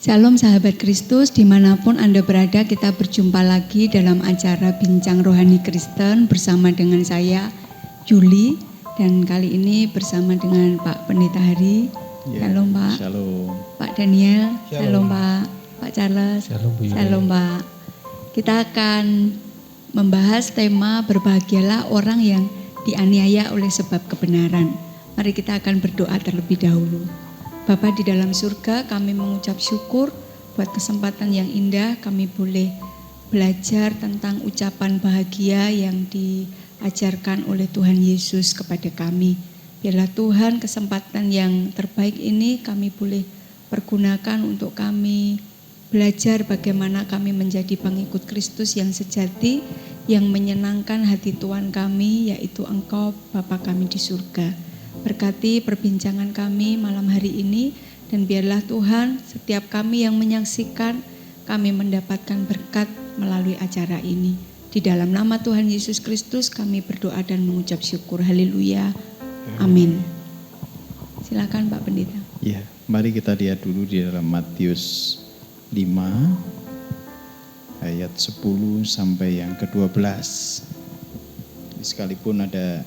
Shalom sahabat Kristus, dimanapun Anda berada, kita berjumpa lagi dalam acara Bincang Rohani Kristen bersama dengan saya, Juli, dan kali ini bersama dengan Pak Pendeta Hari. Ya, Shalom Pak. Shalom. Pak Daniel. Shalom Pak. Pak Charles. Shalom Bu Yuli. Shalom Pak. Kita akan membahas tema berbahagialah orang yang dianiaya oleh sebab kebenaran. Mari kita akan berdoa terlebih dahulu. Bapa di dalam surga, kami mengucap syukur buat kesempatan yang indah kami boleh belajar tentang ucapan bahagia yang diajarkan oleh Tuhan Yesus kepada kami. Biarlah Tuhan kesempatan yang terbaik ini kami boleh pergunakan untuk kami belajar bagaimana kami menjadi pengikut Kristus yang sejati, yang menyenangkan hati Tuhan kami, yaitu Engkau Bapa kami di surga. Berkati perbincangan kami malam hari ini, dan biarlah Tuhan setiap kami yang menyaksikan, kami mendapatkan berkat melalui acara ini. Di dalam nama Tuhan Yesus Kristus kami berdoa dan mengucap syukur. Haleluya. Amin. Silakan Pak Pendeta. Ya, mari kita lihat dulu di dalam Matius 5 ayat 10 sampai yang ke-12. Sekalipun ada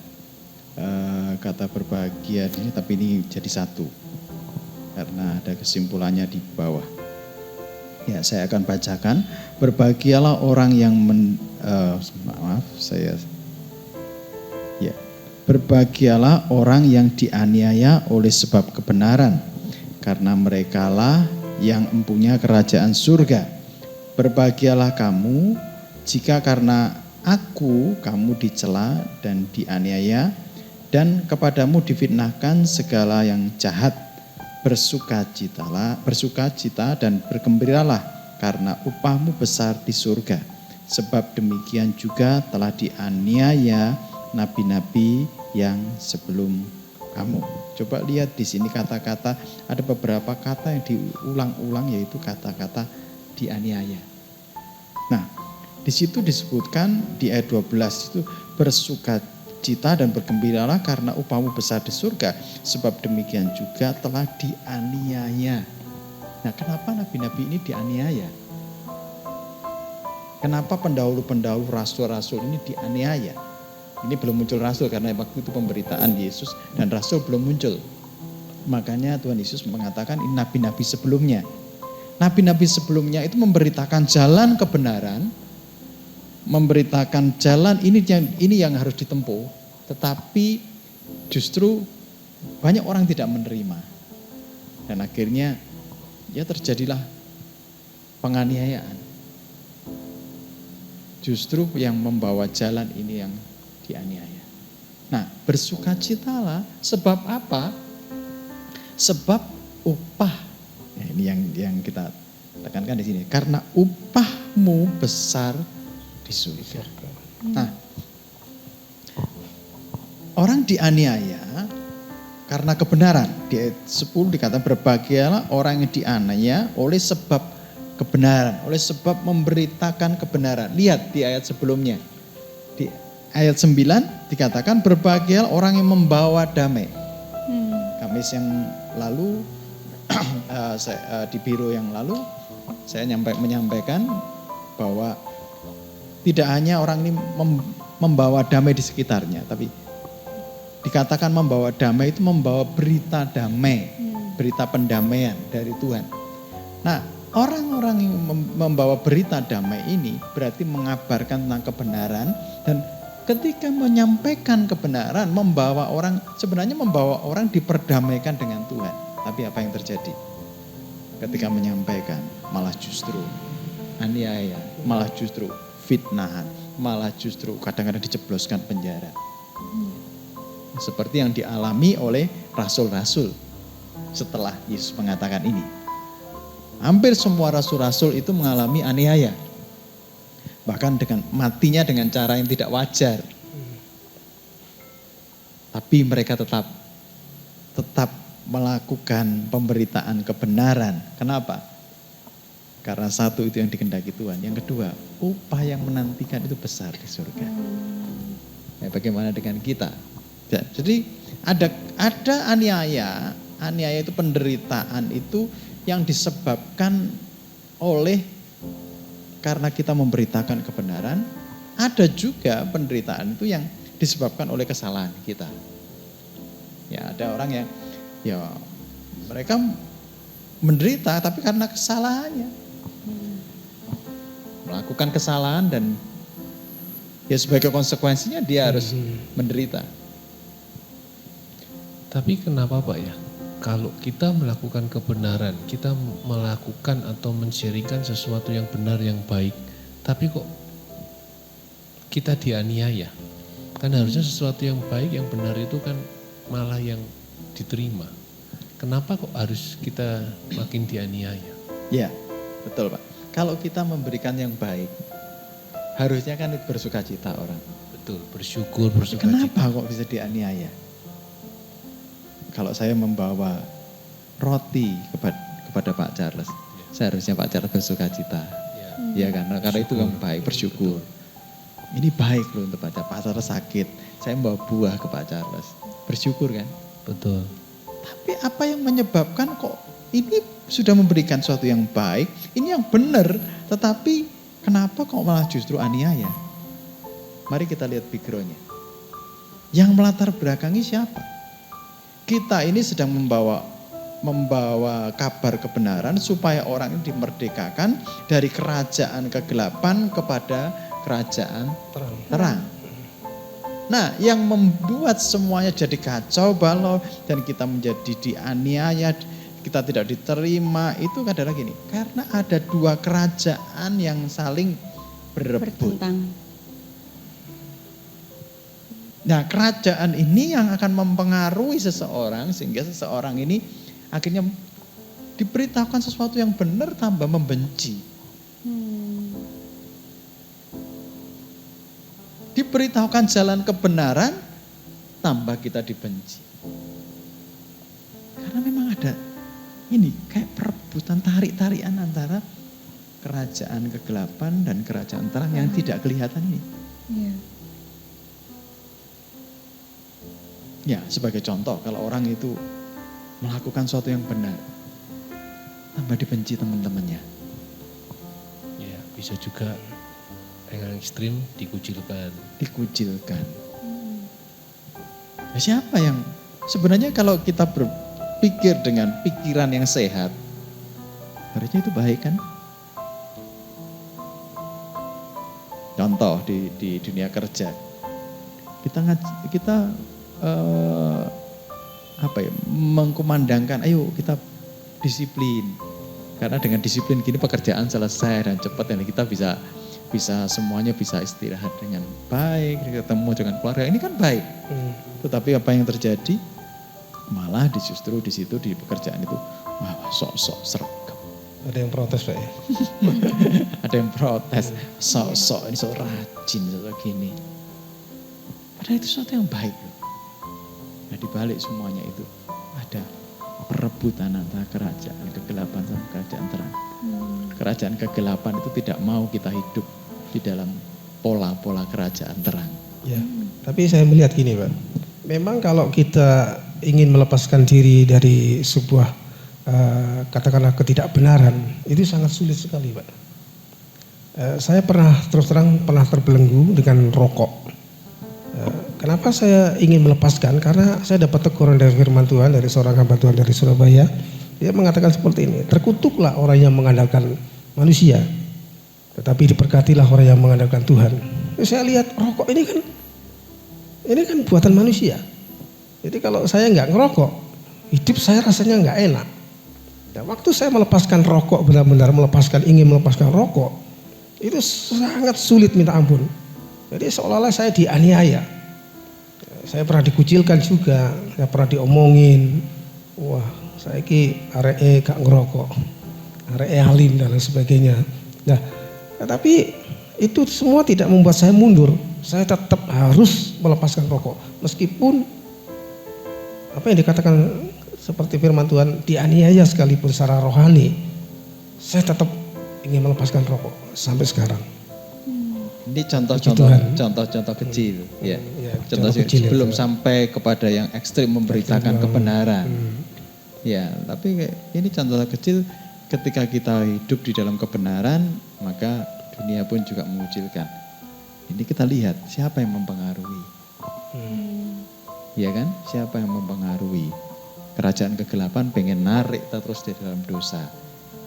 kata berbahagia ini, tapi ini jadi satu karena ada kesimpulannya di bawah. Ya, saya akan bacakan. Berbahagialah orang yang berbahagialah orang yang dianiaya oleh sebab kebenaran, karena merekalah yang empunya kerajaan surga. Berbahagialah kamu jika karena aku kamu dicela dan dianiaya, dan kepadamu difitnahkan segala yang jahat. Bersukacita dan bergembiralah, karena upahmu besar di surga. Sebab demikian juga telah dianiaya nabi-nabi yang sebelum kamu. Coba lihat di sini kata-kata, ada beberapa kata yang diulang-ulang, yaitu kata-kata dianiaya. Nah, di situ disebutkan di ayat 12 itu bersukacita dan bergembiralah karena upahmu besar di surga, sebab demikian juga telah dianiaya. Nah, kenapa nabi-nabi ini dianiaya? Kenapa pendahulu-pendahulu rasul-rasul ini dianiaya? Ini belum muncul rasul karena waktu itu pemberitaan Yesus dan rasul belum muncul. Makanya Tuhan Yesus mengatakan ini nabi-nabi sebelumnya. Nabi-nabi sebelumnya itu memberitakan jalan kebenaran, memberitakan jalan ini yang harus ditempuh, tetapi justru banyak orang tidak menerima, dan akhirnya ya terjadilah penganiayaan. Justru yang membawa jalan ini yang dianiaya. Nah, bersukacitalah sebab apa? Sebab upah. Nah, ini yang kita tekankan di sini. Karena upahmu besar di surga. Nah, orang dianiaya karena kebenaran. Di ayat 10 dikatakan berbahagialah orang yang dianiaya oleh sebab kebenaran, oleh sebab memberitakan kebenaran. Lihat di ayat sebelumnya. Di ayat 9 dikatakan berbahagialah orang yang membawa damai. Kamis yang lalu di biro yang lalu saya menyampaikan bahwa tidak hanya orang ini membawa damai di sekitarnya, tapi dikatakan membawa damai itu membawa berita damai, berita pendamaian dari Tuhan. Nah, orang-orang yang membawa berita damai ini berarti mengabarkan tentang kebenaran, dan ketika menyampaikan kebenaran sebenarnya membawa orang diperdamaikan dengan Tuhan. Tapi apa yang terjadi? Ketika menyampaikan malah justru aniaya, malah justru fitnahan, malah justru kadang-kadang dijebloskan penjara. Seperti yang dialami oleh rasul-rasul setelah Yesus mengatakan ini. Hampir semua rasul-rasul itu mengalami aniaya. Bahkan dengan matinya dengan cara yang tidak wajar. Tapi mereka tetap melakukan pemberitaan kebenaran. Kenapa? Karena satu, itu yang dikehendaki Tuhan. Yang kedua, upah yang menantikan itu besar di surga. Ya, bagaimana dengan kita? Ya, jadi ada aniaya itu penderitaan itu yang disebabkan oleh karena kita memberitakan kebenaran, ada juga penderitaan itu yang disebabkan oleh kesalahan kita. Ya, ada orang yang ya mereka menderita tapi karena kesalahannya. Melakukan kesalahan dan ya sebagai konsekuensinya dia harus menderita. Tapi kenapa Pak ya? Kalau kita melakukan kebenaran, kita melakukan atau men-sharingkan sesuatu yang benar, yang baik, tapi kok kita dianiaya? Kan harusnya sesuatu yang baik, yang benar itu kan malah yang diterima. Kenapa kok harus kita makin dianiaya? Ya, betul Pak. Kalau kita memberikan yang baik, harusnya kan bersuka cita orang. Betul, bersyukur, bersuka cita. Kenapa kok bisa dianiaya? Kalau saya membawa roti kepada Pak Charles, seharusnya Pak Charles bersuka cita. Ya kan, karena itu kan baik, bersyukur. Ini baik loh untuk Pak Charles. Pak Charles sakit, saya membawa buah ke Pak Charles. Bersyukur kan? Betul. Tapi apa yang menyebabkan kok ini sudah memberikan sesuatu yang baik, ini yang benar, tetapi kenapa kok malah justru aniaya? Mari kita lihat background-nya. Yang melatar belakangi siapa? Kita ini sedang membawa kabar kebenaran supaya orang ini dimerdekakan dari kerajaan kegelapan kepada kerajaan terang. Nah, yang membuat semuanya jadi kacau balau dan kita menjadi dianiaya, kita tidak diterima, itu adalah gini, karena ada dua kerajaan yang saling berebut. Nah, kerajaan ini yang akan mempengaruhi seseorang sehingga seseorang ini akhirnya diberitahukan sesuatu yang benar tambah membenci. Diberitahukan jalan kebenaran tambah kita dibenci. Karena memang ada ini kayak perebutan tarik-tarikan antara kerajaan kegelapan dan kerajaan terang yang tidak kelihatan ini. Iya. Ya, sebagai contoh, kalau orang itu melakukan sesuatu yang benar, tambah dibenci teman-temannya. Ya, bisa juga yang ekstrim dikucilkan. Dikucilkan. Nah, siapa yang sebenarnya kalau kita berpikir dengan pikiran yang sehat, harusnya itu baik kan? Contoh di dunia kerja, kita mengkumandangkan, ayo kita disiplin. Karena dengan disiplin gini pekerjaan selesai dan cepat dan kita bisa semuanya bisa istirahat dengan baik, ketemu dengan keluarga. Ini kan baik. Tetapi apa yang terjadi? Malah justru di situ di pekerjaan itu sok-sok seragam. Ada yang protes Pak ya? Ada yang protes, sok-sok ini sok rajin, sok gini. Padahal itu sesuatu yang baik loh. Nah, di balik semuanya itu ada perebutan antara kerajaan kegelapan sama kerajaan terang. Kerajaan kegelapan itu tidak mau kita hidup di dalam pola-pola kerajaan terang. Ya, tapi saya melihat gini Pak. Memang kalau kita ingin melepaskan diri dari sebuah katakanlah ketidakbenaran, itu sangat sulit sekali Pak. Saya terus terang pernah terbelenggu dengan rokok. Kenapa saya ingin melepaskan? Karena saya dapat teguran dari firman Tuhan dari seorang hamba Tuhan dari Surabaya. Dia mengatakan seperti ini, terkutuklah orang yang mengandalkan manusia, tetapi diberkatilah orang yang mengandalkan Tuhan. Saya lihat rokok ini kan buatan manusia. Jadi kalau saya nggak ngerokok, hidup saya rasanya nggak enak. Dan waktu saya melepaskan rokok, benar-benar ingin melepaskan rokok, itu sangat sulit minta ampun. Jadi seolah-olah saya dianiaya. Saya pernah dikucilkan juga, saya pernah diomongin, wah saya ki areke gak ngerokok, areke alim dan lain sebagainya. Nah, tapi itu semua tidak membuat saya mundur. Saya tetap harus melepaskan rokok, meskipun apa yang dikatakan seperti firman Tuhan dianiaya sekalipun secara rohani, saya tetap ingin melepaskan rokok sampai sekarang. Ini contoh-contoh kecil, ya. Contoh kecil sebelum sampai kepada yang ekstrim memberitakan kebenaran. Ya, tapi ini contoh kecil ketika kita hidup di dalam kebenaran, maka dunia pun juga mengucilkan. Ini kita lihat siapa yang mempengaruhi. Ya kan? Siapa yang mempengaruhi? Kerajaan kegelapan pengen narik kita terus di dalam dosa.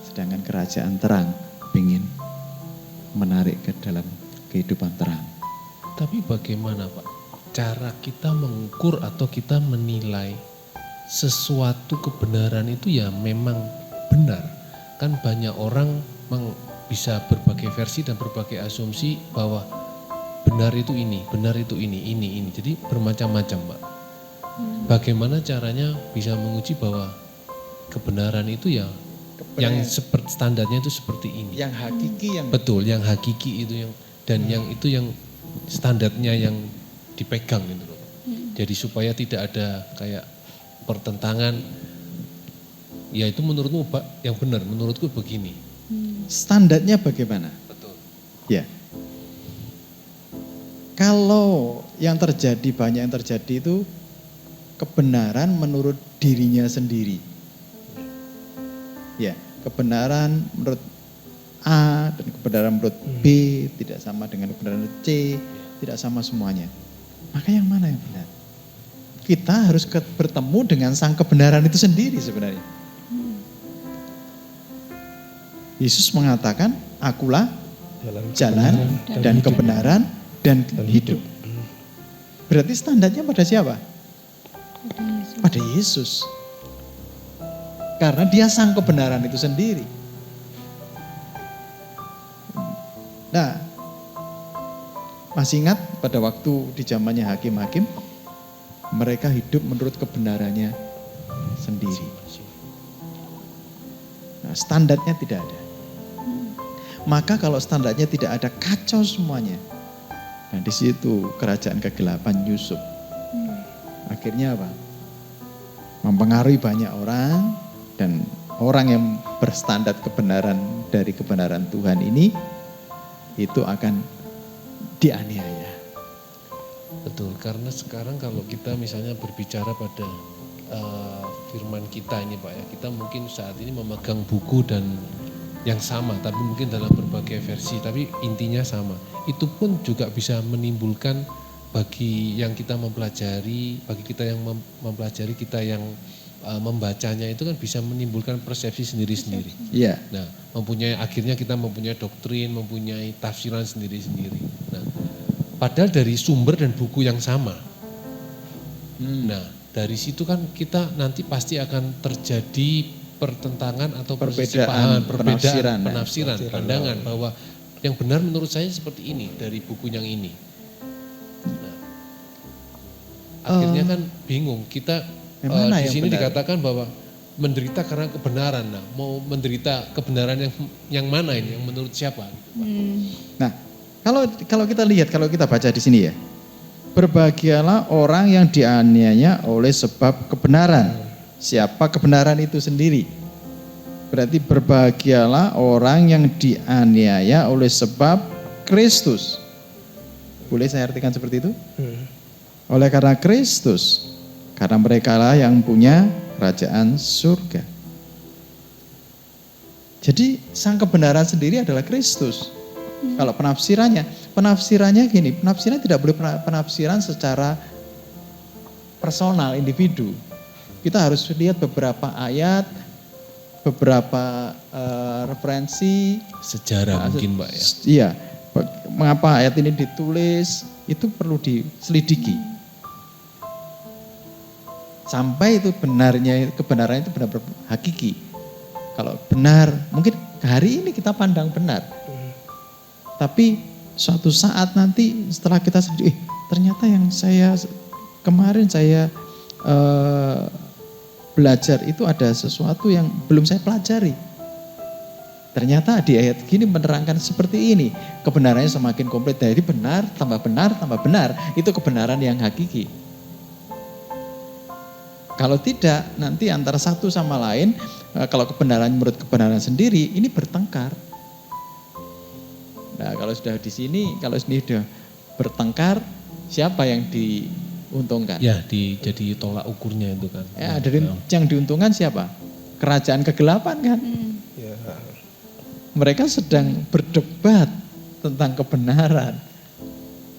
Sedangkan kerajaan terang pengen menarik ke dalam kehidupan terang. Tapi bagaimana Pak cara kita mengukur atau kita menilai sesuatu kebenaran itu ya memang benar? Kan banyak orang bisa berbagai versi dan berbagai asumsi bahwa benar itu ini, benar itu ini. Jadi bermacam-macam Pak. Bagaimana caranya bisa menguji bahwa kebenaran itu ya yang seperti standarnya itu seperti ini. Yang hakiki yang Betul, yang hakiki itu yang dan yang itu yang standarnya yang dipegang gitu loh. Jadi supaya tidak ada kayak pertentangan. Ya itu menurutmu Pak yang benar, menurutku begini. standarnya bagaimana? Betul. Ya. Kalau yang terjadi, banyak yang terjadi itu kebenaran menurut dirinya sendiri. Ya, kebenaran menurut A dan kebenaran menurut B tidak sama dengan kebenaran menurut C, tidak sama semuanya. Maka yang mana yang benar? Kita harus bertemu dengan sang kebenaran itu sendiri sebenarnya. Yesus mengatakan, akulah jalan dan kebenaran dan hidup. Berarti standarnya pada siapa? Pada Yesus. Karena dia sang kebenaran itu sendiri. Nah, masih ingat pada waktu di zamannya hakim-hakim, mereka hidup menurut kebenarannya sendiri. Nah, standarnya tidak ada. Maka kalau standarnya tidak ada, kacau semuanya. Nah, di situ kerajaan kegelapan nyusup. Akhirnya apa? Mempengaruhi banyak orang, dan orang yang berstandar kebenaran dari kebenaran Tuhan ini itu akan dianiaya. Betul, karena sekarang kalau kita misalnya berbicara pada firman kita ini Pak ya, kita mungkin saat ini memegang buku dan yang sama, tapi mungkin dalam berbagai versi, tapi intinya sama. Itu pun juga bisa menimbulkan bagi yang kita mempelajari, bagi kita yang mempelajari, kita yang membacanya itu kan bisa menimbulkan persepsi sendiri-sendiri. Iya. Nah, akhirnya kita mempunyai doktrin, mempunyai tafsiran sendiri-sendiri. Nah, padahal dari sumber dan buku yang sama. Nah, dari situ kan kita nanti pasti akan terjadi pertentangan atau Perbedaan penafsiran, pandangan bahwa yang benar menurut saya seperti ini dari buku yang ini. Nah, akhirnya kan bingung kita. Di sini benar? Dikatakan bahwa menderita karena kebenaran. Nah, mau menderita kebenaran yang mana ini? Yang menurut siapa? Nah, kalau kita lihat, kalau kita baca di sini ya, berbahagialah orang yang dianiaya oleh sebab kebenaran. Siapa kebenaran itu sendiri? Berarti berbahagialah orang yang dianiaya oleh sebab Kristus. Boleh saya artikan seperti itu? Oleh karena Kristus. Karena mereka lah yang punya kerajaan surga. Jadi sang kebenaran sendiri adalah Kristus. Kalau penafsirannya gini, penafsiran tidak boleh penafsiran secara personal, individu. Kita harus lihat beberapa ayat, beberapa referensi. Sejarah mungkin Pak ya. Iya, mengapa ayat ini ditulis, itu perlu diselidiki. Sampai itu kebenaran itu benar-benar hakiki. Kalau benar, mungkin hari ini kita pandang benar. Tapi suatu saat nanti setelah kita sedih, ternyata yang kemarin saya belajar itu ada sesuatu yang belum saya pelajari. Ternyata di ayat gini menerangkan seperti ini. Kebenarannya semakin komplit. Jadi benar, tambah benar, tambah benar. Itu kebenaran yang hakiki. Kalau tidak, nanti antara satu sama lain, kalau kebenaran menurut kebenaran sendiri, ini bertengkar. Nah, kalau sudah di sini, kalau ini sudah bertengkar, siapa yang diuntungkan. Ya, jadi tolak ukurnya itu kan. Ya, dari yang diuntungkan siapa? Kerajaan kegelapan kan. Ya. Mereka sedang berdebat tentang kebenaran.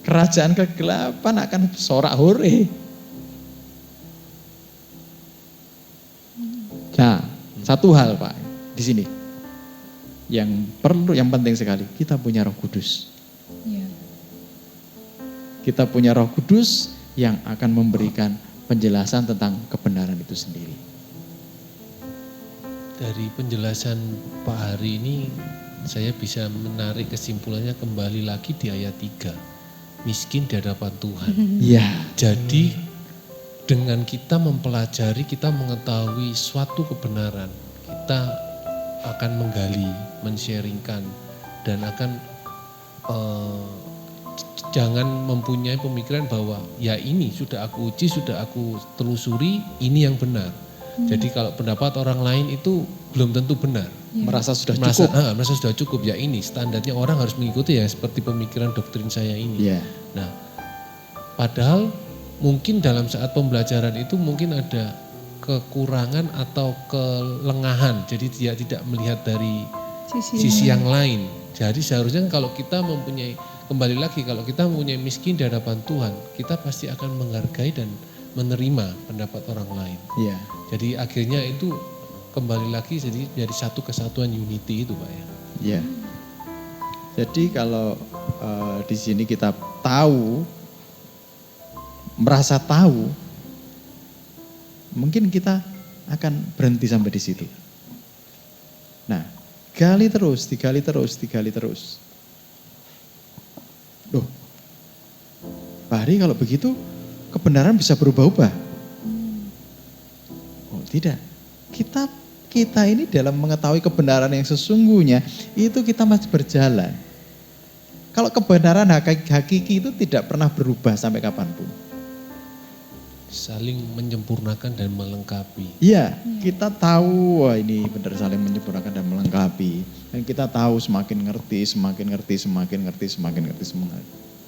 Kerajaan kegelapan akan sorak-hore. Nah, satu hal Pak di sini yang penting sekali, kita punya Roh Kudus. Ya. Kita punya Roh Kudus yang akan memberikan penjelasan tentang kebenaran itu sendiri. Dari penjelasan Pak Hari ini saya bisa menarik kesimpulannya kembali lagi di ayat 3. Miskin di hadapan Tuhan. Iya. Jadi dengan kita mempelajari, kita mengetahui suatu kebenaran, kita akan menggali, men-sharingkan, dan akan jangan mempunyai pemikiran bahwa ya ini sudah aku uji, sudah aku telusuri, ini yang benar. Jadi kalau pendapat orang lain itu belum tentu benar. Merasa sudah cukup. Merasa sudah cukup, ya ini standarnya orang harus mengikuti ya seperti pemikiran doktrin saya ini. Iya. Nah, padahal mungkin dalam saat pembelajaran itu mungkin ada kekurangan atau kelengahan, jadi dia tidak melihat dari sisi yang lain. Jadi seharusnya kalau kita mempunyai, kembali lagi kalau kita mempunyai miskin di hadapan Tuhan, kita pasti akan menghargai dan menerima pendapat orang lain. Iya. Jadi akhirnya itu kembali lagi jadi satu kesatuan unity itu Pak ya. Iya. Jadi kalau di sini kita tahu, merasa tahu, mungkin kita akan berhenti sampai di situ. Nah, digali terus. Loh, Pak Hari kalau begitu kebenaran bisa berubah-ubah? Oh tidak, kita ini dalam mengetahui kebenaran yang sesungguhnya, itu kita masih berjalan. Kalau kebenaran hakiki itu tidak pernah berubah sampai kapanpun. Saling menyempurnakan dan melengkapi. Iya, kita tahu wah ini benar saling menyempurnakan dan melengkapi. Dan kita tahu semakin ngerti.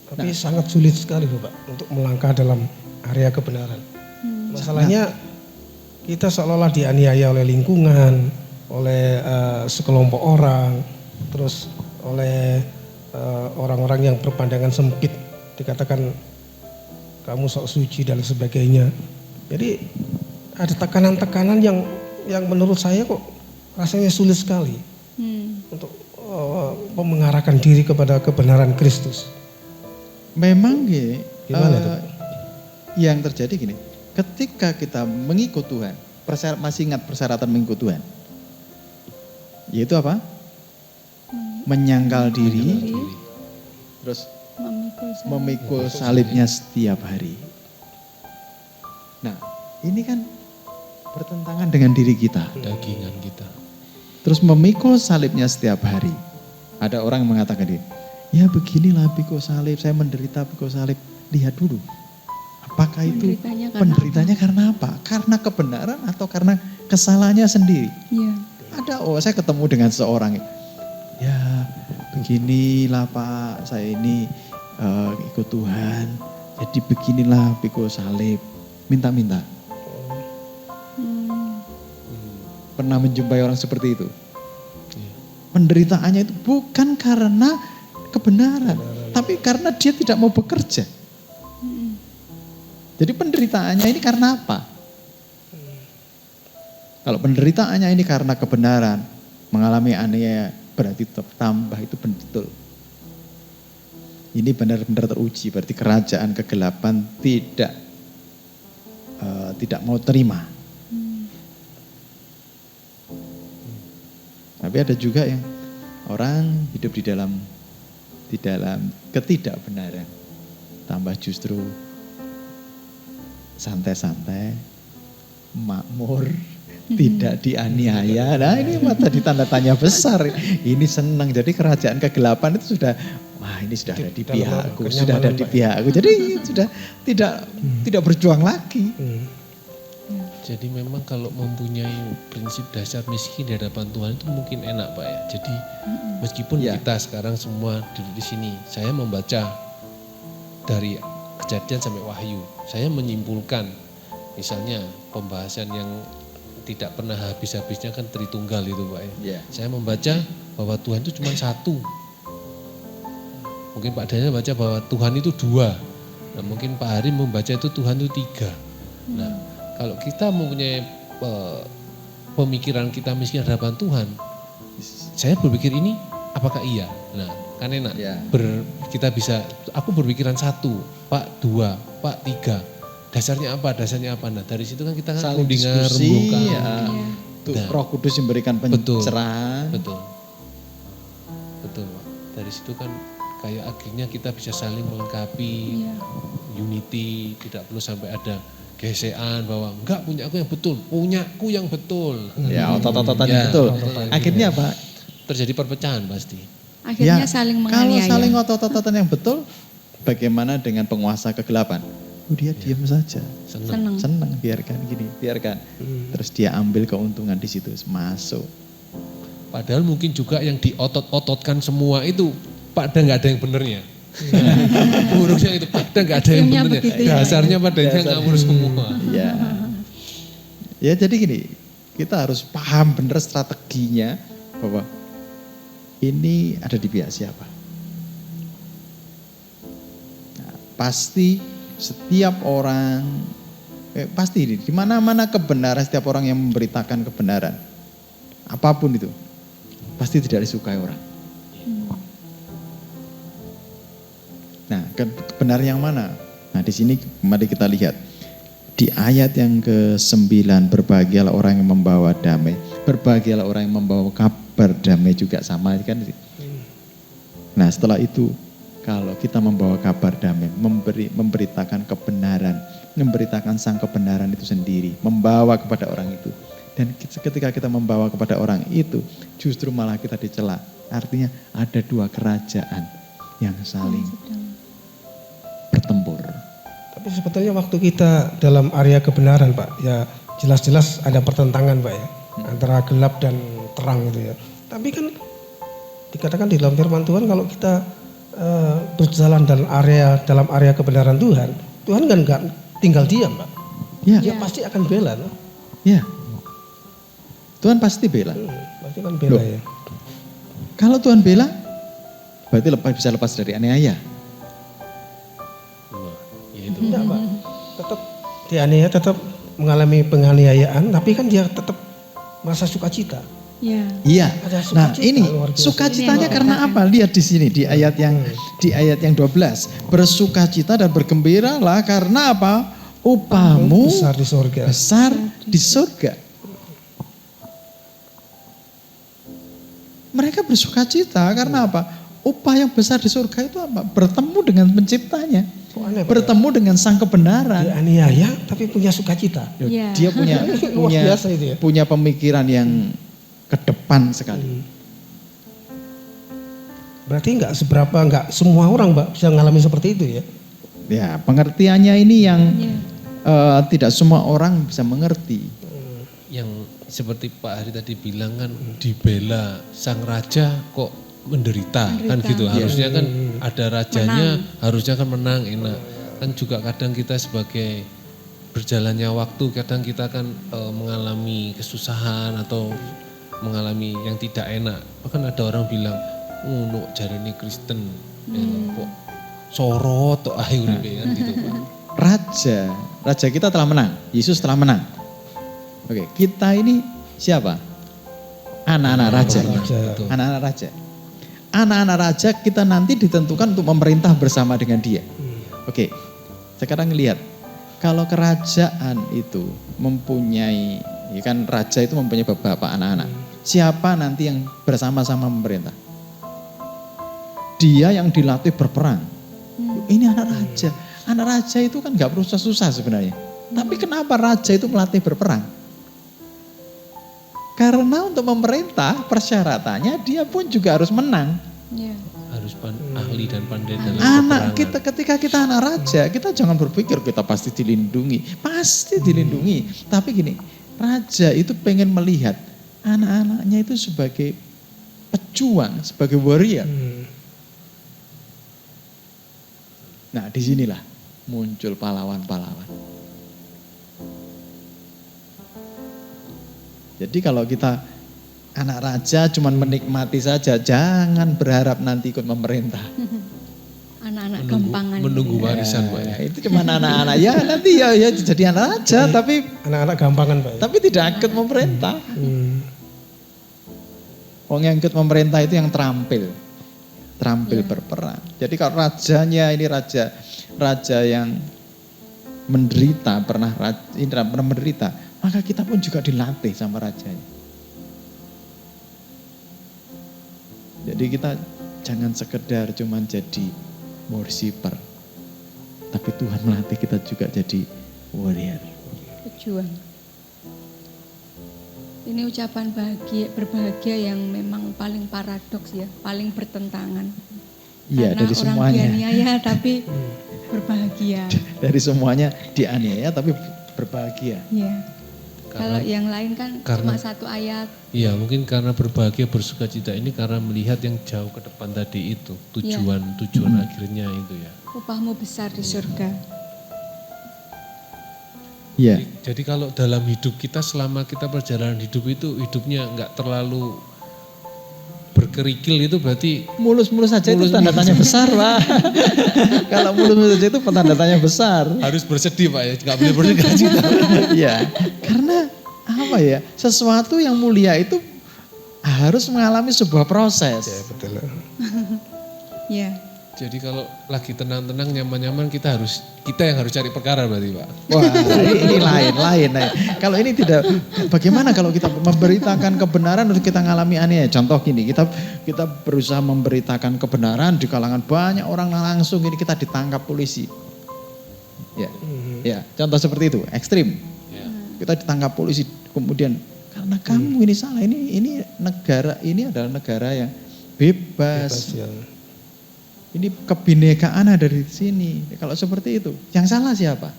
Tapi sangat sulit sekali Bapak untuk melangkah dalam area kebenaran. Masalahnya kita seolah-olah dianiaya oleh lingkungan, oleh sekelompok orang, terus oleh orang-orang yang berpandangan sempit, dikatakan kamu sok suci dan sebagainya. Jadi ada tekanan-tekanan yang menurut saya kok rasanya sulit sekali untuk mengarahkan diri kepada kebenaran Kristus. Memang gini, Gimana itu? yang terjadi gini, ketika kita mengikut Tuhan, masih ingat persyaratan mengikut Tuhan, yaitu apa? Menyangkal diri, terus memikul salibnya setiap hari. Nah, ini kan bertentangan dengan diri kita. Dagingan kita. Terus memikul salibnya setiap hari. Ada orang yang mengatakan ini, ya beginilah pikul salib, saya menderita pikul salib. Lihat dulu, apakah itu penderitanya karena apa? Karena kebenaran atau karena kesalahannya sendiri? Iya. Saya ketemu dengan seorang, ya beginilah Pak, saya ini ikut Tuhan, jadi beginilah pikul salib, minta-minta. Pernah menjumpai orang seperti itu? Penderitaannya itu bukan karena kebenaran, tapi karena dia tidak mau bekerja. Jadi penderitaannya ini karena apa? Kalau penderitaannya ini karena kebenaran, mengalami aniaya, berarti tambah itu betul. Ini benar-benar teruji, berarti kerajaan kegelapan tidak mau terima. Tapi ada juga yang orang hidup di dalam ketidakbenaran, tambah justru santai-santai, makmur, tidak dianiaya. Nah ini mata ditanda tanya besar. Ini senang. Jadi kerajaan kegelapan itu sudah, wah ini sudah ada di pihakku, sudah ada di pihakku. Jadi sudah tidak berjuang lagi. Jadi memang kalau mempunyai prinsip dasar miskin di hadapan Tuhan itu mungkin enak Pak ya. Jadi meskipun kita sekarang semua duduk di sini, saya membaca dari Kejadian sampai Wahyu. Saya menyimpulkan, misalnya pembahasan yang tidak pernah habis-habisnya kan Tritunggal itu Pak ya. Ya. Saya membaca bahwa Tuhan itu cuma satu. Mungkin Pak Daniel baca bahwa Tuhan itu dua. Nah, mungkin Pak Hari membaca itu Tuhan itu tiga. Nah, kalau kita mempunyai pemikiran kita miskin hadapan Tuhan, saya berpikir ini apakah iya? Nah, kan enak. Ya. Kita bisa, aku berpikiran satu, Pak dua, Pak tiga. Dasarnya apa? Dasarnya apa? Nah, dari situ kan kita kan Saling mendengar, diskusi, rembukan. ya. Tuh, Nah. Roh Kudus yang memberikan Betul. pencerahan. Betul. Betul, Pak. Dari situ kan kayak akhirnya kita bisa saling melengkapi, Iya. unity, tidak perlu sampai ada gesekan bahwa enggak punya aku yang betul, punyaku yang betul. Ya, otot-ototan Ya, betul. otot-ototan. Akhirnya apa? Terjadi perpecahan pasti. Akhirnya Ya, saling kalau menganiaya. saling otot-ototan yang betul, bagaimana dengan penguasa kegelapan? Oh, dia diam saja. Senang. Senang, biarkan gini, biarkan. Terus dia ambil keuntungan di situ, masuk. Padahal mungkin juga yang diotot-ototkan semua itu pada nggak ada yang benernya. Buruknya itu pada nggak ada yang Ekstrimnya benernya. begitu ya, Dasarnya pada yang ngawur semua. Ya. Ya jadi gini, kita harus paham benar strateginya bahwa ini ada di pihak siapa. Nah, pasti setiap orang, pasti ini, di mana-mana kebenaran, setiap orang yang memberitakan kebenaran, apapun itu, pasti tidak disukai orang. Nah, kebenaran yang mana? Nah, di sini mari kita lihat. Di ayat yang ke-9, berbahagialah orang yang membawa damai. Berbahagialah orang yang membawa kabar damai juga sama kan. Nah, setelah itu kalau kita membawa kabar damai, memberitakan kebenaran, memberitakan sang kebenaran itu sendiri, membawa kepada orang itu. Dan ketika kita membawa kepada orang itu, justru malah kita dicela. Artinya ada dua kerajaan yang saling bertempur. Tapi sebetulnya waktu kita dalam area kebenaran Pak, ya jelas-jelas ada pertentangan Pak ya, antara gelap dan terang gitu ya. Tapi kan dikatakan di dalam firman Tuhan kalau kita berjalan dalam area kebenaran Tuhan, Tuhan kan nggak tinggal diam Pak. Ya, Dia pasti akan bela, no? ya. Tuhan pasti bela. Pasti kan bela Loh. ya. Kalau Tuhan bela, berarti bisa lepas dari aniaya. Nah, ya itu. Enggak Pak, tetap dianiaya, tetap mengalami penganiayaan, tapi kan dia tetap merasa sukacita. Ya. Iya. Ada Nah, sukacita, ini luar biasa. sukacitanya Ini yang karena apa? Lihat di sini di ayat yang 12. Bersukacita dan bergembiralah karena apa? Upahmu Besar di surga. besar di surga. Mereka bersukacita karena apa? Upah yang besar di surga itu apa? Bertemu dengan penciptanya. Kok aneh, Pak? Bertemu dengan sang kebenaran. Dianiaya tapi punya sukacita. Iya. Dia punya Luar biasa itu ya. punya pemikiran yang ke depan sekali. Berarti nggak semua orang Mbak bisa mengalami seperti itu ya. Ya, pengertiannya ini yang Iya. tidak semua orang bisa mengerti. Yang seperti Pak Hari tadi bilang kan dibela sang raja kok menderita. Kan gitu. Harusnya kan ada rajanya, harusnya kan menang enak. Kan juga kadang kita sebagai berjalannya waktu kadang kita kan mengalami kesusahan atau mengalami yang tidak enak. Bahkan ada orang bilang, "Ngono jarene Kristen." Ya, kok sorot tok ae uripe kan gitu, Pak. Raja kita telah menang. Yesus telah menang. Oke, kita ini siapa? Anak-anak raja. Betul. Anak-anak raja. Anak-anak raja kita nanti ditentukan untuk memerintah bersama dengan dia. Oke, sekarang lihat. Kalau kerajaan itu mempunyai, ya kan raja itu mempunyai bapak anak-anak. Siapa nanti yang bersama-sama memerintah? Dia yang dilatih berperang. Ini anak raja. Anak raja itu kan gak perlu susah sebenarnya. Tapi kenapa raja itu melatih berperang? Karena untuk memerintah persyaratannya dia pun juga harus menang. Iya. Harus ahli dan pandai dalam Anak peperangan. kita ketika kita anak raja, kita jangan berpikir kita pasti dilindungi. Pasti dilindungi. Tapi gini, raja itu pengen melihat anak-anaknya itu sebagai pejuang, sebagai warrior. Nah, disinilah muncul pahlawan-pahlawan. Jadi kalau kita anak raja cuman menikmati saja, jangan berharap nanti ikut memerintah. Anak-anak gampangan. Menunggu warisan Pak ya. Itu cuma anak-anak ya nanti ya jadi anak raja tapi Anak-anak gampangan Pak. tapi tidak ikut memerintah. Orang yang ikut memerintah itu yang terampil berperang. Jadi kalau rajanya ini raja yang menderita, pernah menderita, maka kita pun juga dilatih sama rajanya. Jadi kita jangan sekedar cuman jadi worshiper, tapi Tuhan melatih kita juga jadi warrior. Pejuang. Ini ucapan berbahagia yang memang paling paradoks ya, paling bertentangan. Iya, Karena dari orang semuanya. dianiaya tapi berbahagia. Dari semuanya dianiaya tapi berbahagia. Iya. Kalau yang lain kan cuma satu ayat. Iya, mungkin karena berbahagia bersukacita ini karena melihat yang jauh ke depan tadi itu, tujuan akhirnya itu ya. Upahmu besar di surga. Iya. Jadi kalau dalam hidup kita selama kita perjalanan hidup itu hidupnya nggak terlalu berkerikil itu berarti Mulus-mulus saja itu tanda tanya besar, Pak. Kalau mulus-mulus saja itu tanda tanya besar. harus bersedih Pak ya, nggak boleh bersukacita. Iya, karena apa ya? Sesuatu yang mulia itu harus mengalami sebuah proses. Ya betul. Ya. Jadi kalau lagi tenang-tenang, nyaman-nyaman kita yang harus cari perkara berarti Pak. Wah, ini lain. Kalau ini tidak, bagaimana kalau kita memberitakan kebenaran untuk kita ngalami aniaya? Contoh gini, kita berusaha memberitakan kebenaran di kalangan banyak orang langsung ini kita ditangkap polisi. Ya, contoh seperti itu, ekstrim. Kita ditangkap polisi, kemudian karena kamu ini salah, ini negara ini adalah negara yang bebas. Ya. Ini kebinekaan ada di sini. Kalau seperti itu, yang salah siapa?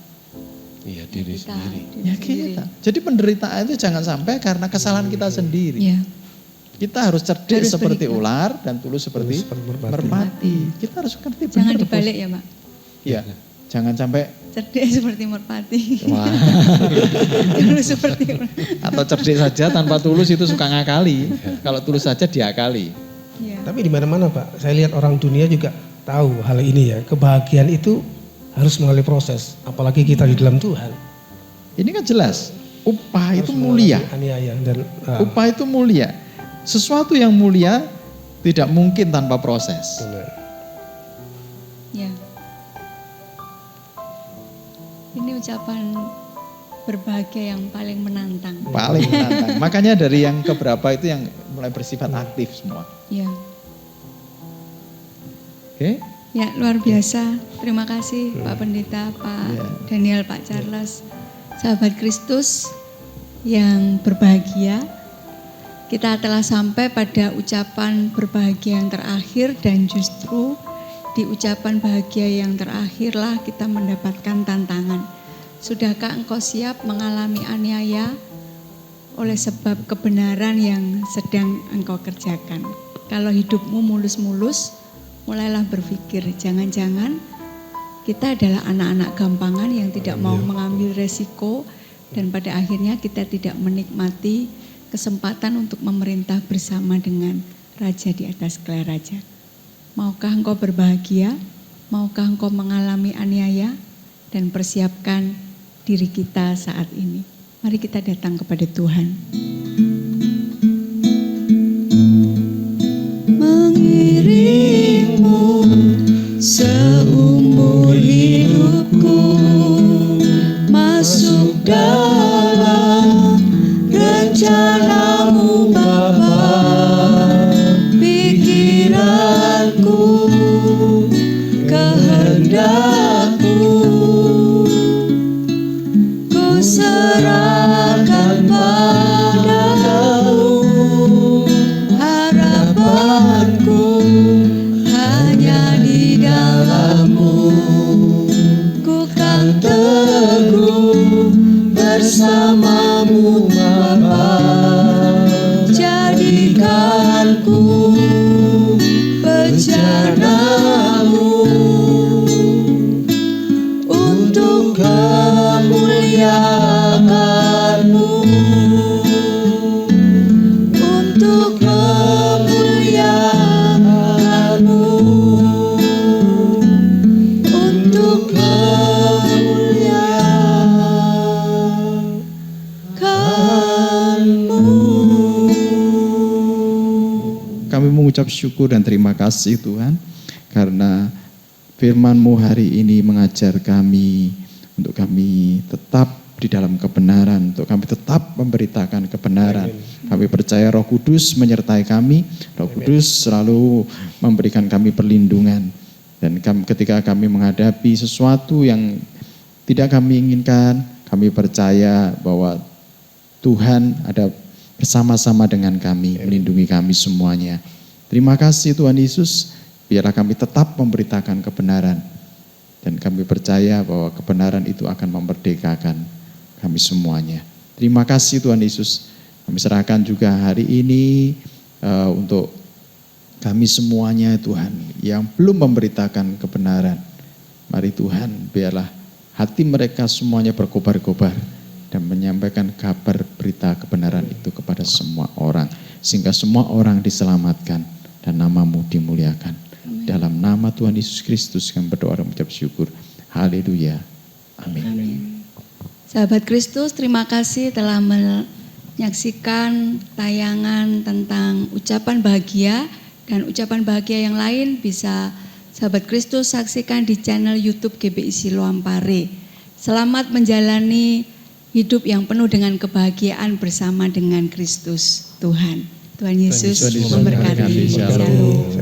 Iya, diri sendiri. Ya kita. Jadi penderitaan itu jangan sampai karena kesalahan kita sendiri. Ya. Kita harus cerdik Harus seperti berikan. ular dan tulus seperti merpati. Kita harus ngerti Jangan benar. dibalik ya Pak. Iya. Jangan sampai Cerdik seperti merpati. wah, Dulu seperti atau cerdik saja tanpa tulus itu suka ngakali. Kalau tulus saja diakali. ya. Tapi di mana-mana Pak, saya lihat orang dunia juga tahu hal ini ya. Kebahagiaan itu harus melalui proses, apalagi kita di dalam Tuhan. Ini kan jelas. Upah Harus itu mulia. mengalami aniaya dan Upah itu mulia. Sesuatu yang mulia tidak mungkin tanpa proses. benar. Ya. Ini ucapan berbahagia yang paling menantang. Paling menantang. Makanya dari yang keberapa itu yang mulai bersifat aktif semua. Ya. Oke? Ya, luar biasa. Terima kasih Pak Pendeta, Pak Ya. Daniel, Pak Charles, sahabat Kristus yang berbahagia. Kita telah sampai pada ucapan berbahagia yang terakhir dan justru di ucapan bahagia yang terakhirlah kita mendapatkan tantangan. Sudahkah engkau siap mengalami aniaya oleh sebab kebenaran yang sedang engkau kerjakan? Kalau hidupmu mulus-mulus, mulailah berpikir, jangan-jangan kita adalah anak-anak gampangan yang tidak mau mengambil resiko dan pada akhirnya kita tidak menikmati kesempatan untuk memerintah bersama dengan Raja di atas gelar Raja. Maukah engkau berbahagia? Maukah engkau mengalami aniaya? Dan persiapkan diri kita saat ini. Mari kita datang kepada Tuhan. Mengiringmu seumur hidupku, masuk dalam rencanamu Bapa. Pikiranku, kehendakku, ku serahkan padamu. Harapanku hanya di dalam-Mu. Ku kan teguh bersama-Mu Bapa. Jadikanku bejana-Mu memuliakan-Mu, untuk memuliakan-Mu, untuk memuliakan-Mu. Kami mengucap syukur dan terima kasih Tuhan, karena firman-Mu hari ini mengajar kami untuk kami tetap di dalam kebenaran, untuk kami tetap memberitakan kebenaran. Kami percaya Roh Kudus menyertai kami, Roh Kudus selalu memberikan kami perlindungan. Dan ketika kami menghadapi sesuatu yang tidak kami inginkan, kami percaya bahwa Tuhan ada bersama-sama dengan kami, melindungi kami semuanya. Terima kasih Tuhan Yesus, biarlah kami tetap memberitakan kebenaran. Dan kami percaya bahwa kebenaran itu akan memerdekakan kami semuanya. Terima kasih Tuhan Yesus. Kami serahkan juga hari ini untuk kami semuanya Tuhan yang belum memberitakan kebenaran. Mari Tuhan, biarlah hati mereka semuanya berkobar-kobar dan menyampaikan kabar berita kebenaran itu kepada semua orang, sehingga semua orang diselamatkan dan nama-Mu dimuliakan. Dalam nama Tuhan Yesus Kristus kami berdoa dan mengucap syukur. Haleluya. Amin. Sahabat Kristus, terima kasih telah menyaksikan tayangan tentang ucapan bahagia, dan ucapan bahagia yang lain bisa sahabat Kristus saksikan di channel YouTube GBI Siloam Pare. Selamat menjalani hidup yang penuh dengan kebahagiaan bersama dengan Kristus Tuhan. Tuhan Yesus memberkati. Shalom.